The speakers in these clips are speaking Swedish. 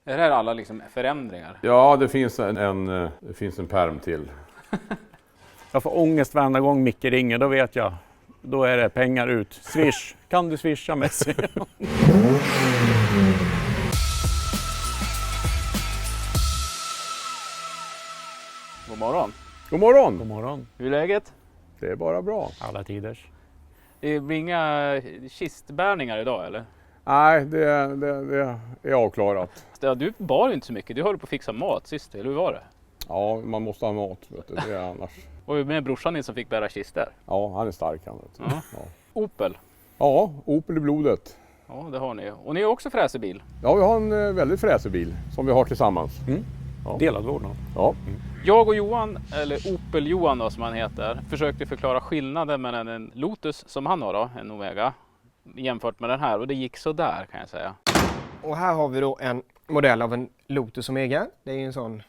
Är det här alla liksom förändringar? Ja, det finns en pärm till. Jag får ångest varenda gång Micke ringer, då vet jag. Då är det pengar ut. Swish. Kan du swisha Messi? God morgon. God morgon! God morgon. Hur är läget? Det är bara bra. Alla tiders. Det blir inga kistbärningar idag eller? Nej, det är avklarat. Ja, du bar ju inte så mycket. Du höll på att fixa mat sist, eller hur var det? Ja, man måste ha mat, vet du. Det är annars. Och med brorsan din som fick bära kistor. Ja, han är stark han, vet du. Ja. Ja. Opel. Ja, Opel i blodet. Ja, det har ni. Och ni har också fräsebil. Ja, vi har en väldigt fräsig bil som vi har tillsammans. Ja. Delad vårdnad. Ja. Jag och Johan, eller Opel-Johan då som han heter, försökte förklara skillnaden mellan en Lotus som han har då, en Omega, jämfört med den här. Och det gick så där kan jag säga. Och här har vi då en modell av en Lotus Omega. Det är ju en sån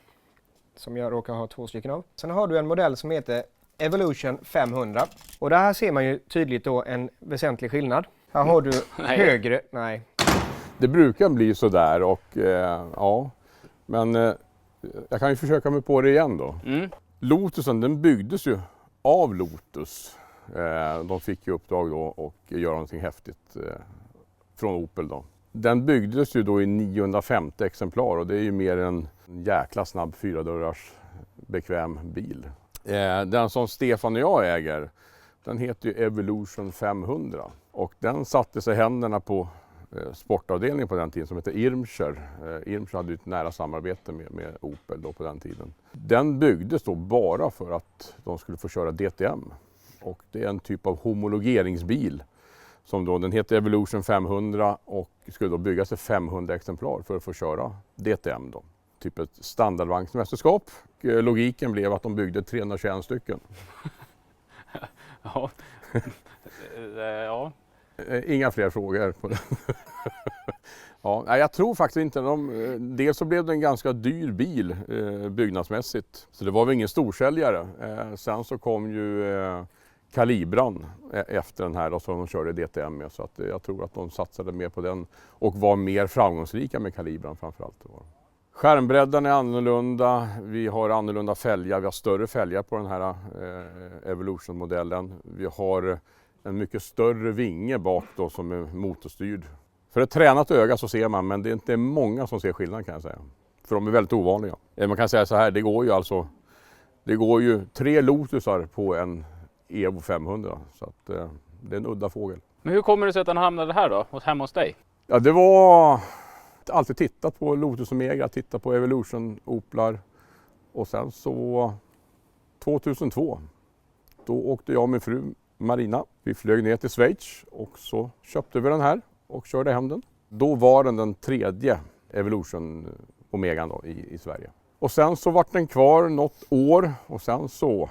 som jag råkar ha 2 stycken av. Sen har du en modell som heter Evolution 500. Och där ser man ju tydligt då en väsentlig skillnad. Här har du högre... Nej. Det brukar bli så där och ja, men jag kan ju försöka mig på det igen då. Lotusen, den byggdes ju av Lotus. De fick ju uppdrag då och göra någonting häftigt från Opel då. Den byggdes ju då i 950 exemplar och det är ju mer en jäkla snabb 4-dörrars bekväm bil. Den som Stefan och jag äger, den heter ju Evolution 500 och den satte sig händerna på sportavdelningen på den tiden som heter Irmscher. Irmscher hade ett nära samarbete med Opel då på den tiden. Den byggdes då bara för att de skulle få köra DTM och det är en typ av homologeringsbil som då, den heter Evolution 500 och skulle då byggas i 500 exemplar för att få köra DTM då. Typ ett standardvagnsmästerskap. Logiken blev att de byggde 321 stycken. Ja. Ja. Inga fler frågor på den. Ja, jag tror faktiskt inte. Dels så blev det en ganska dyr bil byggnadsmässigt. Så det var väl ingen storsäljare. Sen så kom ju Calibran efter den här då, som de körde DTM med. Så att jag tror att de satsade mer på den och var mer framgångsrika med Calibran framförallt. Skärmbredden är annorlunda, vi har annorlunda fälgar, vi har större fälgar på den här Evolution-modellen. Vi har en mycket större vinge bak då som är motorstyrd. För ett tränat öga så ser man, men det är inte många som ser skillnad kan jag säga. För de är väldigt ovanliga. Man kan säga så här, det går ju 3 Lotusar på en Evo 500 så att det är en udda fågel. Men hur kommer det sig att den hamnade här då, hemma hos dig? Ja, det var alltid tittat på Lotus Omega, tittat på Evolution Oplar och sen så 2002 då åkte jag och min fru Marina. Vi flög ner till Schweiz och så köpte vi den här och körde hem den. Då var den 3:e Evolution Omegan då i Sverige. Och sen så vart den kvar något år och sen så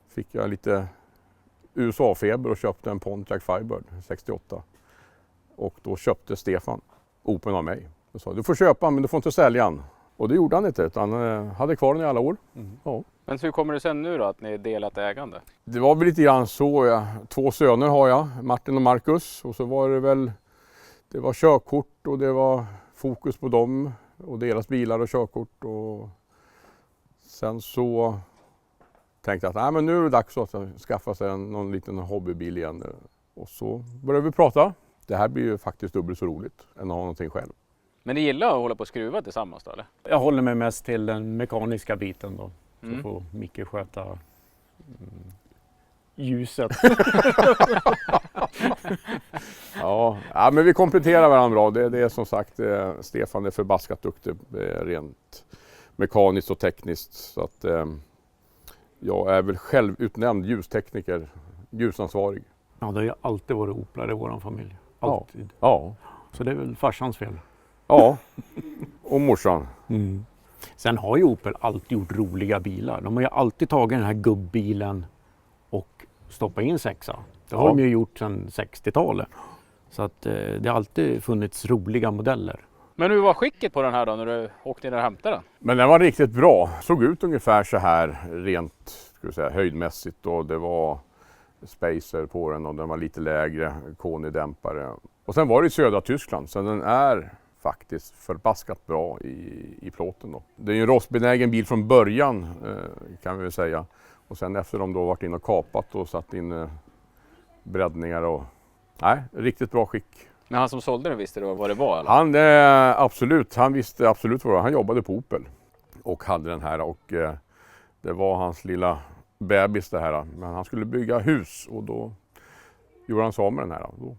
fick jag lite USA-feber och köpte en Pontiac Firebird 68. Och då köpte Stefan Opel av mig. Jag sa, du får köpa men du får inte sälja den. Och det gjorde han inte utan han hade kvar den i alla år. Ja. Men hur kommer det sen nu då att ni är delat ägande? Det var väl lite grann så. 2 söner har jag, Martin och Marcus. Och så var det var körkort och det var fokus på dem och deras bilar och körkort. Och sen så tänkte jag att men nu är det dags att skaffa sig någon liten hobbybil igen. Och så började vi prata. Det här blir ju faktiskt dubbelt så roligt än att ha någonting själv. Men ni gillar att hålla på och skruva tillsammans då eller? Jag håller mig mest till den mekaniska biten då. Så får Micke sköta ljuset. Ja, men vi kompletterar varandra bra. Det är som sagt, Stefan är förbaskat duktig rent mekaniskt och tekniskt. Så att jag är väl själv utnämnd ljustekniker, ljusansvarig. Ja, det har ju alltid varit Oplar i vår familj. Alltid. Ja. Så det är väl farsans fel. Ja, och morsan. Sen har ju Opel alltid gjort roliga bilar. De har ju alltid tagit den här gubbbilen och stoppat in 6:a. Det har de ju gjort sedan 60-talet. Så att det har alltid funnits roliga modeller. Men hur var skicket på den här då när du åkte in och hämtade den? Men den var riktigt bra. Såg ut ungefär så här rent höjdmässigt och det var spacer på den och den var lite lägre, Koni-dämpare. Och sen var det i södra Tyskland så den är faktiskt förbaskat bra i plåten då. Det är ju en rostbenägen bil från början kan vi väl säga. Och sen efter de då varit in och kapat och satt in breddningar och riktigt bra skick. Men han som sålde den visste då vad det var? Eller? Han visste absolut vad det var. Han jobbade på Opel och hade den här och det var hans lilla bebis det här. Men han skulle bygga hus och då gjorde han sig av med den här. Då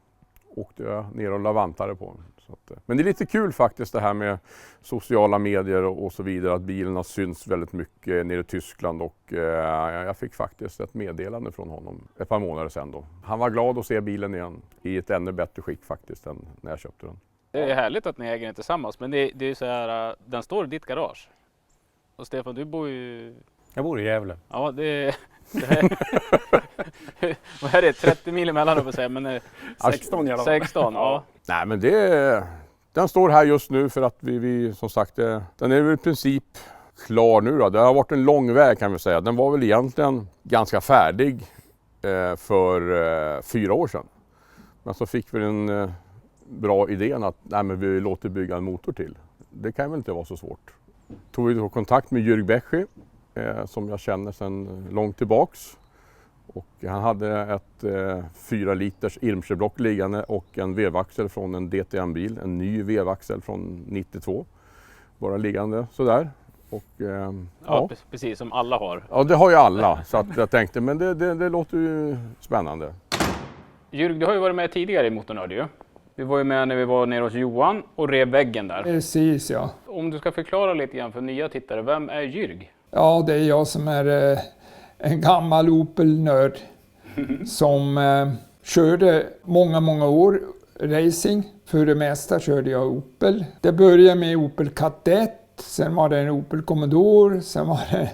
åkte jag ner och lavantade på den. Så att, men det är lite kul faktiskt det här med sociala medier och så vidare. Att bilen har synts väldigt mycket nere i Tyskland och jag fick faktiskt ett meddelande från honom ett par månader sedan då. Han var glad att se bilen igen i ett ännu bättre skick faktiskt än när jag köpte den. Det är härligt att ni äger den tillsammans, men det är så här, den står i ditt garage. Och Stefan, du bor ju... Jag bor i Gävle. Ja, vad är det? 30 mil emellan då, säga, men 16 i alla fall. 16, ja. Nej men den står här just nu för att vi som sagt, den är väl i princip klar nu då. Det har varit en lång väg kan vi säga. Den var väl egentligen ganska färdig för 4 år sedan. Men så fick vi en bra idén att men vi låter bygga en motor till. Det kan väl inte vara så svårt. Tog vi då kontakt med Jürg Bechy som jag känner sedan långt tillbaks. Och han hade ett 4 liters Irmscher-block liggande och en vevaxel från en DTM-bil. En ny vevaxel från 92. Bara liggande sådär. Och, ja, precis som alla har. Ja, det har ju alla. Så att jag tänkte, men det låter ju spännande. Jürg, du har ju varit med tidigare i Motornörd ju. Vi var ju med när vi var nere hos Johan och rev väggen där. Precis, ja. Om du ska förklara lite grann för nya tittare, vem är Jürg? Ja, det är jag som är en gammal Opel-nörd som körde många år racing. För det mesta körde jag Opel. Det började med Opel Kadett, sen var det en Opel Commodore, sen var det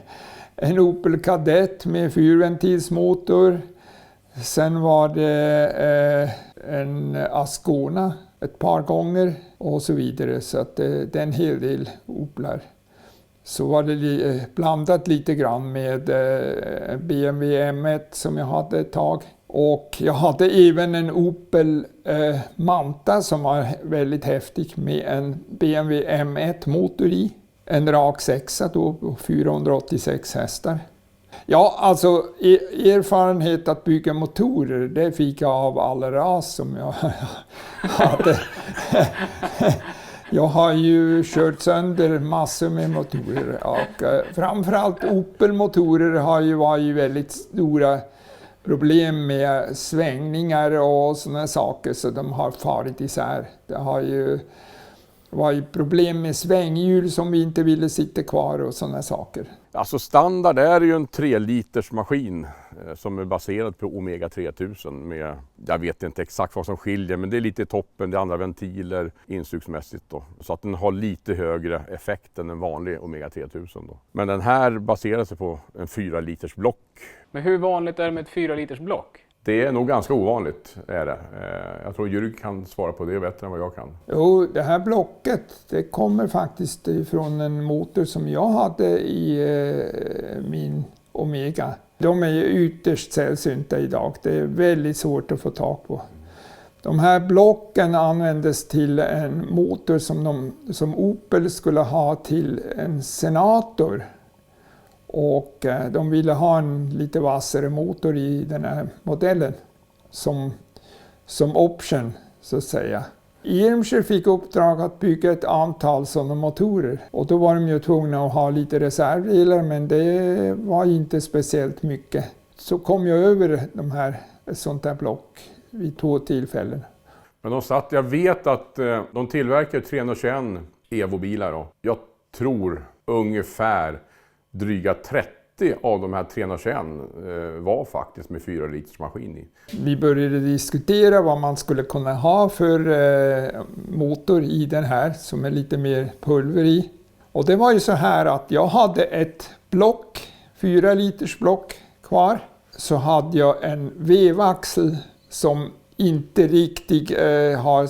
en Opel Kadett med 4-ventilsmotor. Sen var det en Ascona ett par gånger och så vidare. Så att det är en hel del Oplar. Så var det blandat lite grann med BMW M1 som jag hade ett tag. Och jag hade även en Opel Manta som var väldigt häftig med en BMW M1 motor i. En rak 6 då på 486 hästar. Ja, alltså erfarenhet att bygga motorer, det fick jag av alla ras som jag hade. Jag har ju kört sönder massor med motorer och framförallt Opel-motorer har ju varit väldigt stora problem med svängningar och sådana saker så de har farit isär. Det har ju varit problem med svänghjul som vi inte ville sitta kvar och sådana saker. Alltså standard är ju en 3 liters maskin som är baserad på Omega 3000 med, jag vet inte exakt vad som skiljer, men det är lite i toppen, det är andra ventiler insugsmässigt då. Så att den har lite högre effekt än en vanlig Omega 3000 då. Men den här baserar sig på en 4 liters block. Men hur vanligt är det med ett 4 liters block? Det är nog ganska ovanligt är det. Jag tror Jürg kan svara på det bättre än vad jag kan. Jo, det här blocket det kommer faktiskt ifrån en motor som jag hade i min Omega. De är ju ytterst sällsynta idag. Det är väldigt svårt att få tag på. De här blocken användes till en motor som Opel skulle ha till en Senator. Och de ville ha en lite vassare motor i den här modellen som option så att säga. Irmscher fick uppdrag att bygga ett antal sådana motorer och då var de ju tvungna att ha lite reservdelar men det var inte speciellt mycket. Så kom jag över ett sånt här block vid 2 tillfällen. Men jag vet att de tillverkar 321 Evo-bilar då. Jag tror ungefär dryga 30 av de här 321 var faktiskt med 4 liters maskin i. Vi började diskutera vad man skulle kunna ha för motor i den här som är lite mer pulver i. Och det var ju så här att jag hade ett block, 4 liters block kvar. Så hade jag en vevaxel som inte riktigt har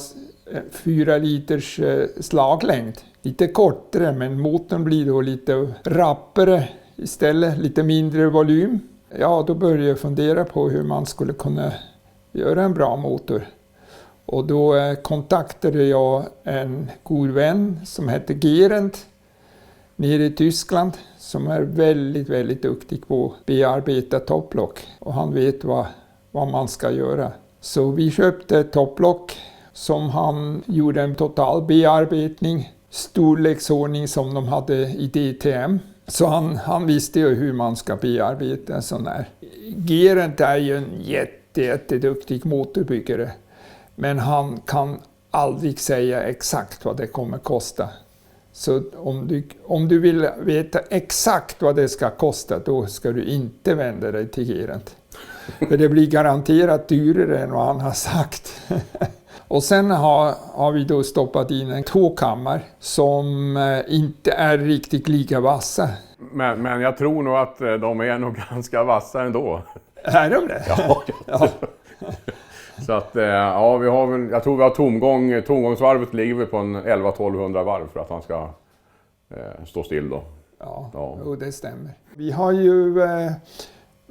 4 liters slaglängd. Lite kortare men motorn blir då lite rappare istället, lite mindre volym. Ja, då började jag fundera på hur man skulle kunna göra en bra motor. Och då kontaktade jag en god vän som heter Gerend nere i Tyskland som är väldigt, väldigt duktig på att bearbeta topplock. Och han vet vad man ska göra. Så vi köpte topplock som han gjorde en total bearbetning, storleksordning som de hade i DTM. Så han visste ju hur man ska bearbeta en sån här. Gerend är ju en jätteduktig motorbyggare. Men han kan aldrig säga exakt vad det kommer kosta. Så om du vill veta exakt vad det ska kosta, då ska du inte vända dig till Gerend. För det blir garanterat dyrare än vad han har sagt. Och sen har vi då stoppat in en tvåkammar som inte är riktigt lika vassa. Men jag tror nog att de är nog ganska vassa ändå. Är de det? Ja. Så att ja, jag tror vi har tomgångsvarvet ligger vi på en 1100-1200 varv för att han ska stå still då. Ja. Och det stämmer. Vi har ju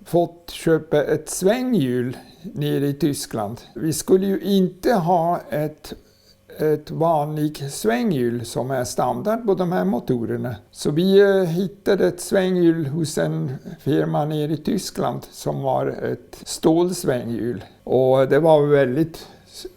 fått köpa ett svänghjul nere i Tyskland. Vi skulle ju inte ha ett vanligt svänghjul som är standard på de här motorerna. Så vi hittade ett svänghjul hos en firma nere i Tyskland som var ett stålsvänghjul. Och det var väldigt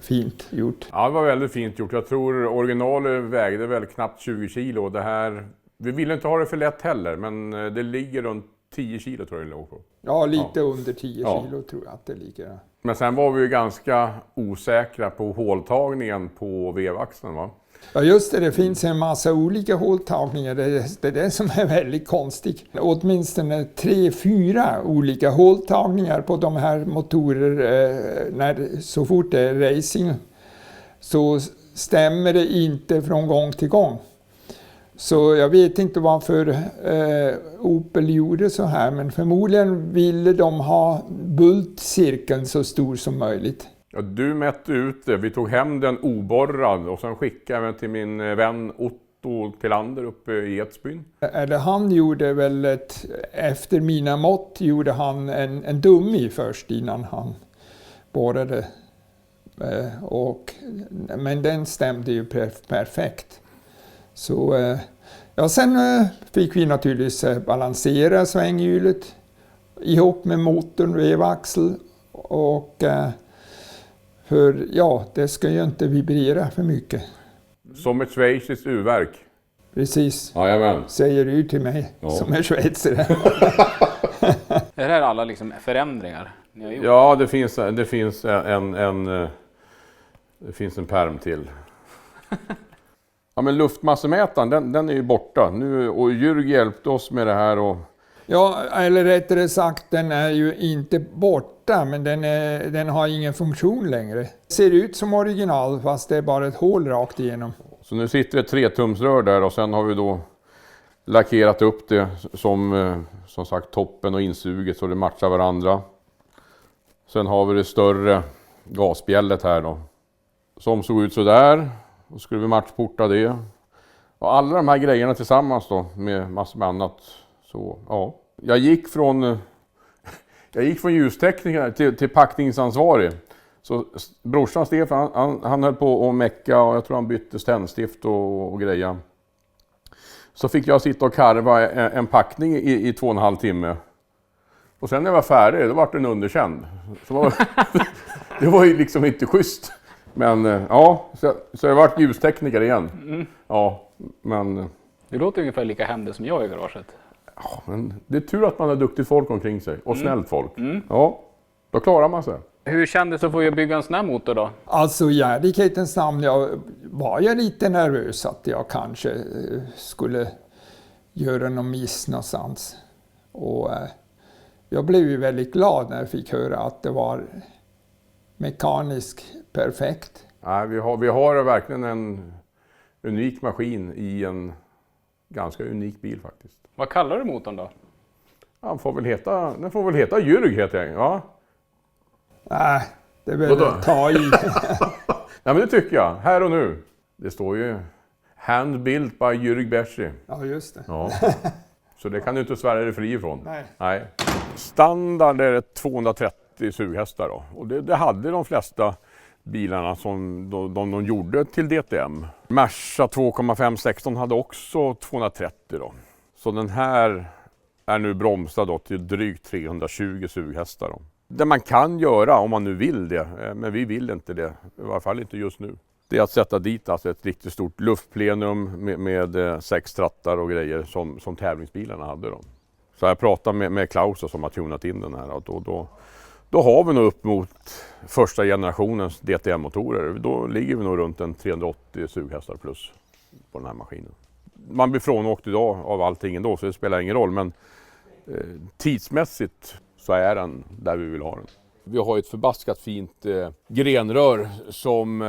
fint gjort. Ja, det var väldigt fint gjort. Jag tror originalet vägde väl knappt 20 kilo. Det här, vi ville inte ha det för lätt heller, men det ligger runt 10 kilo tror jag det låg på. Ja, lite under 10 kilo tror jag att det ligger. Men sen var vi ju ganska osäkra på håltagningen på vevaxeln, va? Ja just det finns en massa olika håltagningar. Det är det som är väldigt konstigt. Åtminstone 3-4 olika håltagningar på de här motorer. Så fort det är racing så stämmer det inte från gång till gång. Så jag vet inte varför Opel gjorde så här, men förmodligen ville de ha bultcirkeln så stor som möjligt. Ja, du mätte ut det. Vi tog hem den oborrad och sen skickade jag till min vän Otto Tillander uppe i Edsbyn. Eller han gjorde väl efter mina mått gjorde han en dummy först innan han borrade. Men den stämde ju perfekt. Så sen fick vi naturligtvis balansera svänghjulet ihop med motorn, vevaxel och för det ska ju inte vibrera för mycket. Som ett schweiziskt urverk. Precis, Jajamän. säger du till mig som är schweizare. Är det här alla liksom förändringar ni har gjort? Ja, det finns en pärm till. Ja, men luftmassemätaren, den är ju borta nu och Jürg hjälpte oss med det här. Ja, eller rättare sagt, den är ju inte borta, men den har ingen funktion längre. Ser ut som original fast det är bara ett hål rakt igenom. Så nu sitter ett 3-tumsrör där och sen har vi då lackerat upp det som sagt toppen och insuget så det matchar varandra. Sen har vi det större gasbjället här då. Som såg ut så där. Då skulle vi matchporta det. Och alla de här grejerna tillsammans då med massor med annat. Så ja. Jag gick från ljustekniker till packningsansvarig. Så brorsan Stefan han höll på att mecka och jag tror han bytte tändstift och grejer. Så fick jag sitta och karva en packning i 2,5 timme. Och sen när jag var färdig då var den underkänd. Så det var ju liksom inte schysst. Men ja, så jag varit ljustekniker igen. Mm. Ja, men... Det låter ungefär lika händigt som jag i garaget. Ja, men det är tur att man har duktigt folk omkring sig. Och snällt folk. Ja, då klarar man sig. Hur kändes det att få bygga en sån här motor då? Alltså i ärlighetens namn var jag lite nervös att jag kanske skulle göra någon miss någonstans. Och jag blev ju väldigt glad när jag fick höra att det var mekaniskt perfekt. Nej, vi har verkligen en unik maskin i en ganska unik bil faktiskt. Vad kallar du motorn då? Den får väl heta Jürg heter jag. Ja. Nej, det vill jag ta i. Nej men det tycker jag, här och nu. Det står ju Hand-built by Jürg Beschi. Ja, just det. Ja. Så det kan du inte svära dig fri ifrån. Nej. Standard är 230 sughästar då. Och det hade de flesta bilarna som de gjorde till DTM. Merca 2,516 hade också 230 då. Så den här är nu bromsad då till drygt 320 sughästar då. Det man kan göra om man nu vill det, men vi vill inte det, i varje fall inte just nu. Det är att sätta dit alltså ett riktigt stort luftplenum med 6 trattar och grejer som tävlingsbilarna hade då. Så jag pratade med Klaus som har tunat in den här och då har vi nog upp mot första generationens DTM-motorer. Då ligger vi nog runt en 380 sughästar plus på den här maskinen. Man blir frånåkt idag av allting ändå så det spelar ingen roll, men tidsmässigt så är den där vi vill ha den. Vi har ett förbaskat fint grenrör som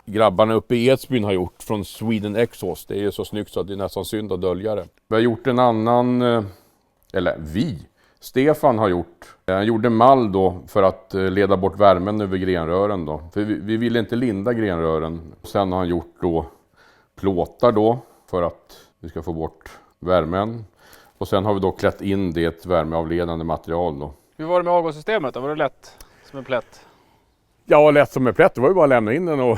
grabbarna uppe i Edsbyn har gjort från Sweden Exhaust. Det är ju så snyggt så att det är nästan synd att dölja det. Vi har gjort en annan, Stefan har gjort. Han gjorde mall då för att leda bort värmen över grenrören då. För vi ville inte linda grenrören. Sen har han gjort då plåtar då för att vi ska få bort värmen. Och sen har vi då klätt in det i ett värmeavledande material då. Hur var det med avgassystemet då? Var det lätt som en plätt? Ja, lätt som en plätt. Det var ju bara att lämna in den och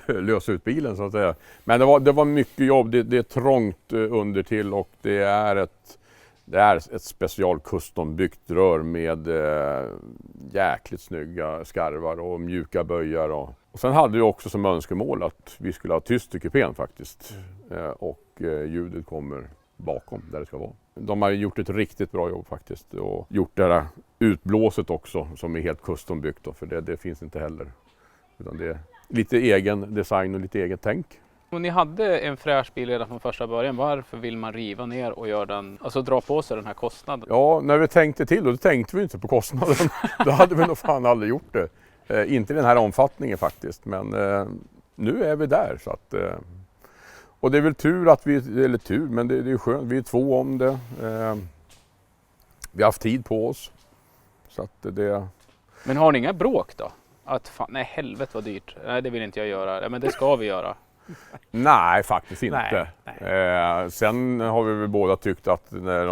lösa ut bilen så att säga. Men det var mycket jobb. Det är trångt under till och det är ett special custombyggt rör med jäkligt snygga skarvar och mjuka böjar. Och sen hade vi också som önskemål att vi skulle ha tyst i kupén faktiskt. Och ljudet kommer bakom där det ska vara. De har gjort ett riktigt bra jobb faktiskt och gjort det här utblåset också som är helt custombyggt då, för det finns inte heller. Utan det är lite egen design och lite eget tänk. Och ni hade en fräsch bil redan från första början. Varför vill man riva ner och göra den, alltså dra på sig den här kostnaden? Ja, när vi tänkte till då tänkte vi inte på kostnaden. Då hade vi nog fan aldrig gjort det. Inte i den här omfattningen faktiskt, men nu är vi där så att och det är väl tur att men det är skönt, vi är 2 om det. Vi har haft tid på oss. Så att det... Men har ni inga bråk då? Att fan, nej helvete vad dyrt, nej det vill inte jag göra, ja, men det ska vi göra. Nej, faktiskt inte. Nej. Sen har vi väl båda tyckt att när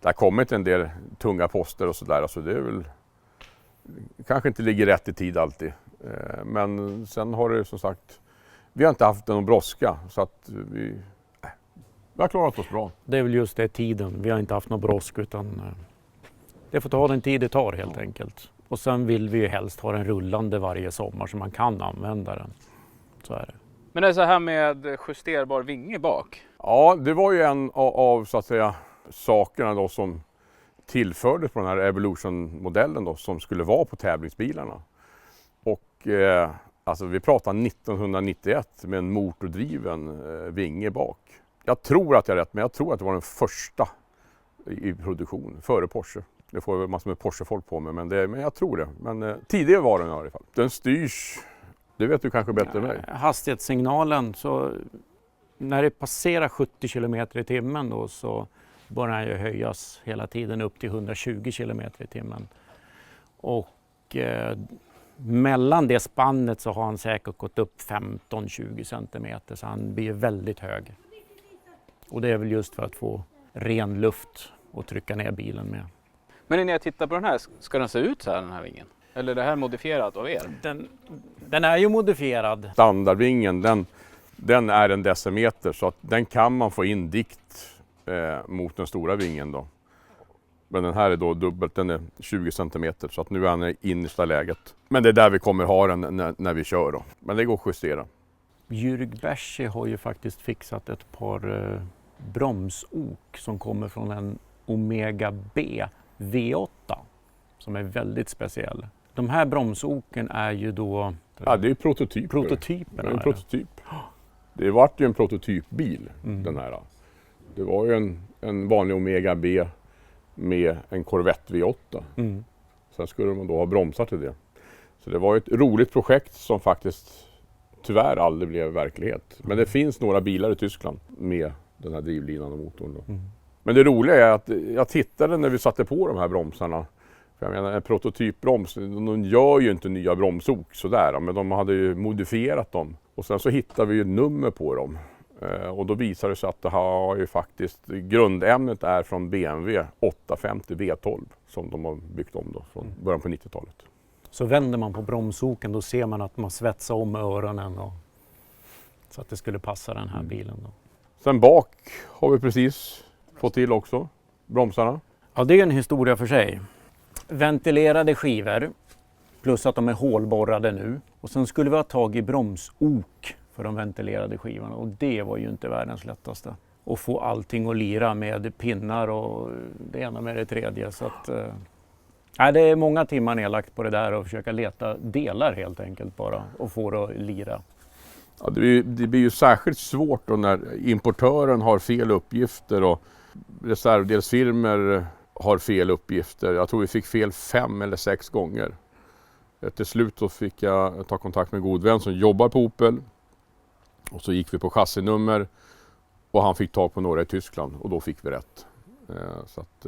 det har kommit en del tunga poster och sådär, alltså det är väl kanske inte ligger rätt i tid alltid. Men sen har det som sagt, vi har inte haft någon brådska så att vi har klarat oss bra. Det är väl just det tiden. Vi har inte haft någon brådska utan det får ta den tid det tar helt enkelt. Och sen vill vi ju helst ha den rullande varje sommar så man kan använda den. Så är det. Men det är så här med justerbar vinge bak. Ja, det var ju en av så att säga sakerna då som tillfördes på den här Evolution-modellen då som skulle vara på tävlingsbilarna. Och alltså vi pratar 1991 med en motordriven vinge bak. Jag tror att jag är rätt, men jag tror att det var den första i produktion före Porsche. Det får väl massor med Porsche-folk på mig, men jag tror det. Men tidigare var den i alla fall. Den styrs, det vet du kanske bättre än mig. Hastighetssignalen, så när det passerar 70 km i timmen då så börjar den ju höjas hela tiden upp till 120 km i timmen. Och mellan det spannet så har han säkert gått upp 15-20 cm så han blir väldigt hög. Och det är väl just för att få ren luft och trycka ner bilen med. Men när jag tittar på den här, ska den se ut så här den här vingen? Eller är det här modifierat av er? Den är ju modifierad. Standardvingen, den är en decimeter så att den kan man få in dikt mot den stora vingen då. Men den här är då dubbelt, den är 20 cm så att nu är den i innersta läget. Men det är där vi kommer ha den när vi kör då. Men det går att justera. Jürg Bersi har ju faktiskt fixat ett par bromsok som kommer från en Omega B V8 som är väldigt speciell. De här bromsoken är ju då... Ja, det är prototyper. Prototyperna. Det är en prototyp. Det vart ju en prototypbil den här. Det var ju en vanlig Omega B med en Corvette V8. Sen skulle man då ha bromsar till det. Så det var ett roligt projekt som faktiskt tyvärr aldrig blev verklighet. Men det finns några bilar i Tyskland med den här drivlinan och motorn då. Men det roliga är att jag tittade när vi satte på de här bromsarna. För jag menar, en prototypbroms, de gör ju inte nya bromsok sådär, men de hade ju modifierat dem. Och sen så hittade vi ju nummer på dem. Och då visade det sig att det har ju faktiskt, grundämnet är från BMW 850 V12 som de har byggt om då från början på 90-talet. Så vänder man på bromsoken, då ser man att man svetsar om öronen. Så att det skulle passa den här bilen. Då. Sen bak har vi precis fått till också bromsarna. Ja, det är en historia för sig. Ventilerade skivor, plus att de är hålborrade nu. Och sen skulle vi ha tag i bromsok för de ventilerade skivorna. Och det var ju inte världens lättaste. Och få allting att lira med pinnar och det ena med det tredje. Så att, det är många timmar nedlagt på det där och försöka leta delar helt enkelt bara och få det att lira. Ja, det blir ju särskilt svårt då när importören har fel uppgifter och reservdelsfirmor har fel uppgifter. Jag tror vi fick fel 5 eller 6 gånger. Till slut så fick jag ta kontakt med en god vän som jobbar på Opel. Och så gick vi på chassinummer och han fick tag på några i Tyskland och då fick vi rätt. Så att,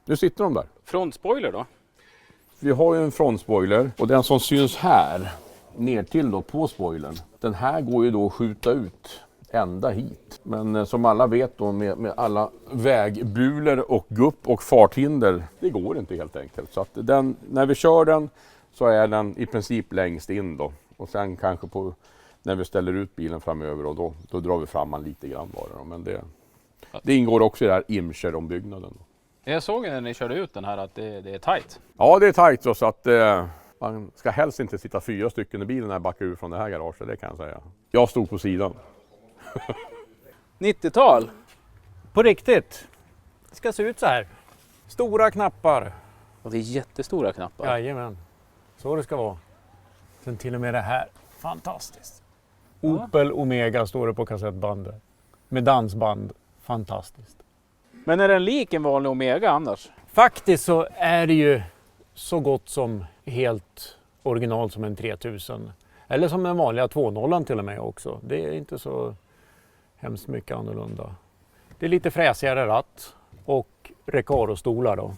nu sitter de där. Frontspoiler då? Vi har ju en frontspoiler och den som syns här ner till då på spoilern. Den här går ju då att skjuta ut ända hit. Men som alla vet då med alla vägbulor och gupp och farthinder, det går inte helt enkelt. Så att när vi kör den så är den i princip längst in då. Och sen kanske när vi ställer ut bilen framöver och då drar vi fram den lite grann bara. Men det ingår också i det här Imcher-ombyggnaden. Jag såg när ni körde ut den här att det är tajt. Ja, det är tajt då, så att man ska helst inte sitta 4 stycken i bilen när jag backar ur från det här garaget, det kan jag säga. Jag stod på sidan. 90-tal? På riktigt. Det ska se ut så här. Stora knappar. Och det är jättestora knappar. Jajamän. Så det ska vara. Sen till och med det här. Fantastiskt. Opel Omega står det på kassettbandet. Med dansband. Fantastiskt. Men är den lik en vanlig Omega annars? Faktiskt så är det ju så gott som helt original som en 3000. Eller som den vanliga 2.0 till och med också. Det är inte så hemskt mycket annorlunda. Det är lite fräsigare ratt och Recaro-stolar då.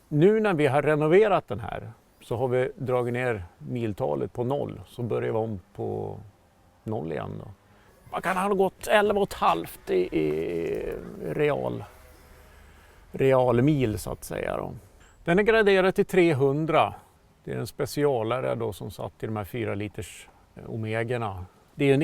Nu när vi har renoverat den här så har vi dragit ner miltalet på 0. Så börjar vi om på 0 igen då. Man kan ha gått 11,5 i real mil så att säga då. Den är graderad till 300. Det är en specialare då som satt i de här 4 liters Omegorna. Det är en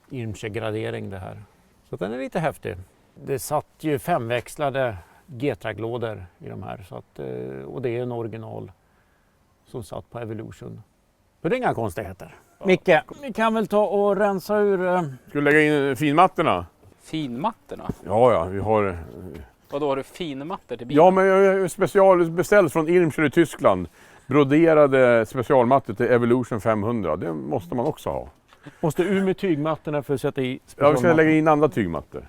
Irmscher-gradering det här. Så den är lite häftig. Det satt ju 5-växlade G-traglådor i de här. Så att, och det är en original som satt på Evolution. Så det är inga konstigheter. Ja. Micke, vi kan väl ta och rensa ur... Ska du lägga in finmattorna? Finmattorna? Ja, vi har... Vadå, har du finmattor till bilen? Ja, men jag har specialbeställt från Irmscher i Tyskland. Broderade specialmattor till Evolution 500. Det måste man också ha. Måste ur med tygmattorna för att sätta i specialmattor? Ja, vi ska lägga in andra tygmattor.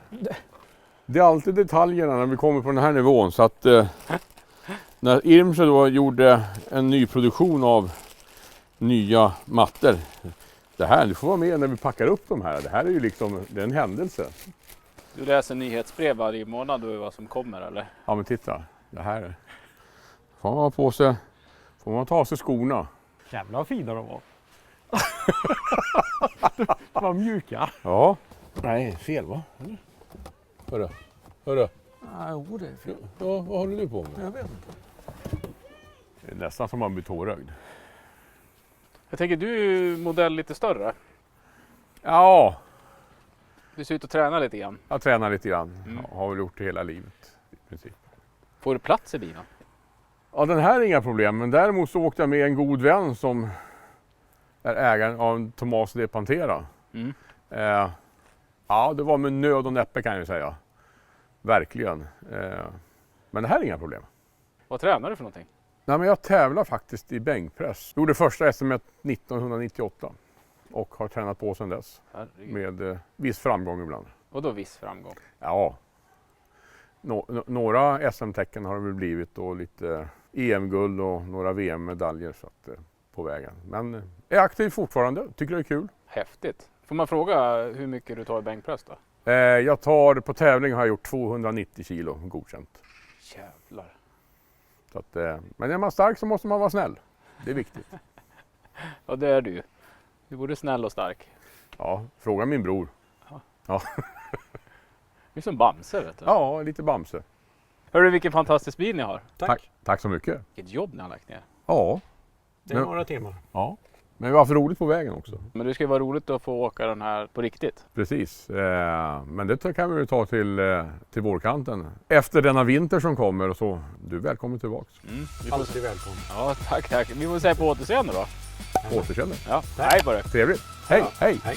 Det är alltid detaljerna när vi kommer på den här nivån. Så att när Irmscher då gjorde en ny produktion av nya mattor. Du får vara med när vi packar upp de här. Det här är ju liksom, det är en händelse. Du läser nyhetsbrev varje månad och vad som kommer eller? Ja men titta, det här får man ha på sig, får man ta av sig skorna. Jävla vad fina de var. De var mjuka. Ja. Nej, fel va? Eller? Hörru. Jo, det är fel. Ja, vad håller du på med? Jag vet inte. Det är nästan som man blir tårögd. Jag tänker du är modell lite större. Ja. Du ser ut att träna lite grann. Jag tränar lite grann. Har väl gjort det hela livet i princip. Får du plats i bilen? Ja, den här är inga problem. Men däremot så åkte jag med en god vän som är ägaren av Thomas de Pantera. Ja, det var med nöd och näppe kan jag säga. Verkligen. Men det här är inga problem. Vad tränar du för någonting? Nej, men jag tävlar faktiskt i bänkpress. Gjorde första SM 1998 och har tränat på sedan dess. Herregud. Med viss framgång ibland. Och då viss framgång? Ja. Några SM-tecken har det väl blivit och lite EM-guld och några VM-medaljer så att, på vägen. Men är aktiv fortfarande, tycker det är kul. Häftigt. Får man fråga hur mycket du tar i bänkpress då? Jag tar på tävling har jag gjort 290 kilo godkänt. Jävlar. Så att, men är man stark så måste man vara snäll. Det är viktigt. Ja, det är du. Du är både snäll och stark. Ja, fråga min bror. Ja. Du är som Bamse vet du. Ja, lite Bamse. Hörru, vilken fantastisk bil ni har. Tack så mycket. Vilket jobb ni har lagt ner. Ja, Det är några timmar. ja. Men vi har haft roligt på vägen också. Men det ska ju vara roligt att få åka den här på riktigt. Precis, men det kan vi ju ta till vårkanten. Efter denna vinter som kommer och så, du är välkommen tillbaks. Vi får... Alltid välkommen. Ja, tack. Vi får säga på återseende då. Återkänner. Ja, hej på det. Trevligt. Hej, Ja. hej! Hej.